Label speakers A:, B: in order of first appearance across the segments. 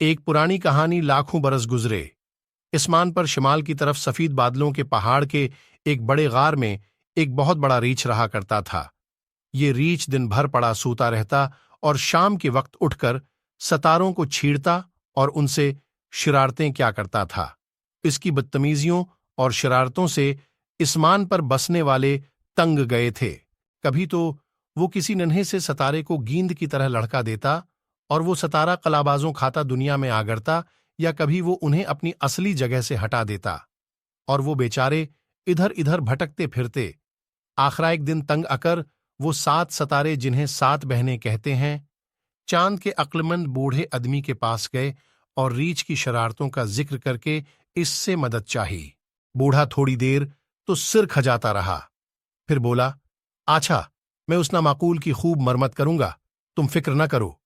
A: ایک पुरानी कहानी लाखों बरस गुजरे। इस्मान पर शिमाल की तरफ सफेद बादलों के पहाड़ के एक बड़े गार में एक बहुत बड़ा रीछ रहा करता था। ये रीछ दिन भर पड़ा सूता रहता और शाम के वक्त उठकर सितारों को छींड़ता और उनसे शरारतें क्या करता था। इसकी बदतमीजियों और शरारतों से इस्मान पर बसने वाले तंग गए थे। कभी तो वो किसी नन्हे से सितारे को गेंद की तरह लड़का देता और वो सितारा कलाबाजों खाता दुनिया में आगरता, या कभी वो उन्हें अपनी असली जगह से हटा देता और वो बेचारे इधर इधर भटकते फिरते। आखिर एक दिन तंग आकर वो 7 सितारे, जिन्हें 7 बहनें कहते हैं, चांद के अक्लमंद बूढ़े आदमी के पास गए और रीछ की शरारतों का जिक्र करके इससे मदद चाही। बूढ़ा थोड़ी देर तो सिर खजाता रहा, फिर बोला, अच्छा, मैं उस नामाकूल की खूब मरम्मत करूंगा, तुम फिक्र न करो।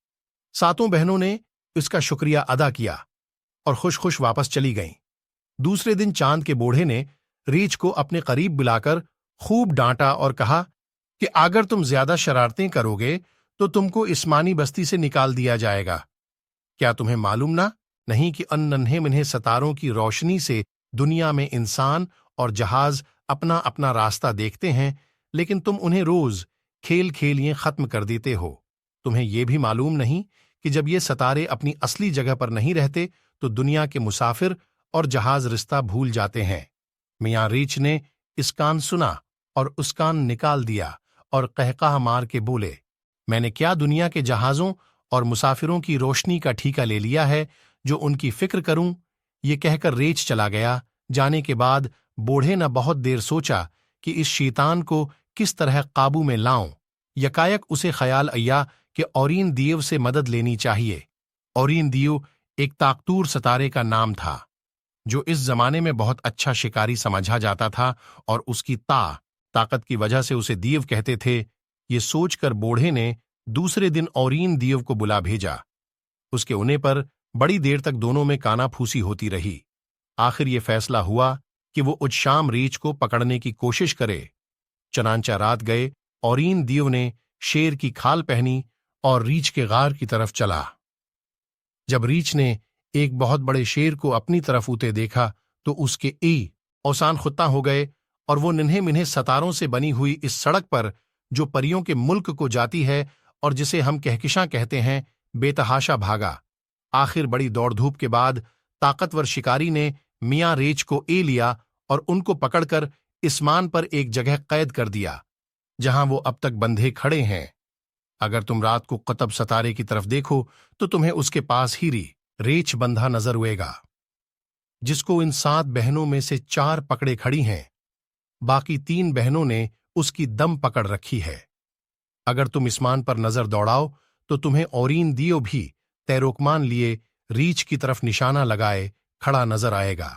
A: 7 बहनों ने इसका शुक्रिया अदा किया और खुश खुश वापस चली गईं। दूसरे दिन चांद के बूढ़े ने रीछ को अपने करीब बुलाकर खूब डांटा और कहा कि अगर तुम ज्यादा शरारतें करोगे तो तुमको इस्मानी बस्ती से निकाल दिया जाएगा। क्या तुम्हें मालूम ना नहीं कि अन नन्हे मुन्हे सितारों की रोशनी से दुनिया में इंसान और जहाज अपना अपना रास्ता देखते हैं, लेकिन तुम उन्हें रोज खेल खेलिए खत्म कर देते हो। तुम्हें यह भी मालूम नहीं कि जब ये सितारे अपनी असली जगह पर नहीं रहते तो दुनिया के मुसाफिर और जहाज रिश्ता भूल जाते हैं। मियां रीछ ने इस कान सुना और उस कान निकाल दिया और कहकहा मार के बोले, मैंने क्या दुनिया के जहाजों और मुसाफिरों की रोशनी का ठीका ले लिया है जो उनकी फिक्र करूं। ये कहकर रीछ चला गया। जाने के बाद बूढ़े ने बहुत देर सोचा कि इस शैतान को किस तरह काबू में लाऊं। यकायक उसे ख्याल आया कि औरीन दीव से मदद लेनी चाहिए। औरीन दीव एक ताकतूर सितारे का नाम था जो इस जमाने में बहुत अच्छा शिकारी समझा जाता था और उसकी ताकत की वजह से उसे दीव कहते थे। ये सोचकर बूढ़े ने दूसरे दिन औरीन दीव को बुला भेजा। उसके होने पर बड़ी देर तक दोनों में कानाफूसी होती रही। आखिर ये फैसला हुआ कि वो उस शाम रीछ को पकड़ने की कोशिश करे। चनांचा रात गए। औरीन दीव ने शेर की खाल पहनी और रीछ के गार की तरफ चला। जब रीछ ने एक बहुत बड़े शेर को अपनी तरफ उते देखा तो उसके औसान खुत्ता हो गए और वो नन्हे मिन्हे सितारों से बनी हुई इस सड़क पर, जो परियों के मुल्क को जाती है और जिसे हम कहकशां कहते हैं, बेतहाशा भागा। आखिर बड़ी दौड़ धूप के बाद ताकतवर शिकारी ने मियां रीछ को लिया और उनको पकड़कर इस्मान पर एक जगह कैद कर दिया जहां वो अब तक बंधे खड़े हैं। अगर तुम रात को कुतुब सितारे की तरफ देखो तो तुम्हें उसके पास ही रीछ बंधा नजर हुएगा, जिसको इन 7 बहनों में से 4 पकड़े खड़ी हैं। बाकी 3 बहनों ने उसकी दम पकड़ रखी है। अगर तुम इस्मान पर नजर दौड़ाओ तो तुम्हें औरीन दीव भी तैरोकमान लिए रीछ की तरफ निशाना लगाए खड़ा नजर आएगा।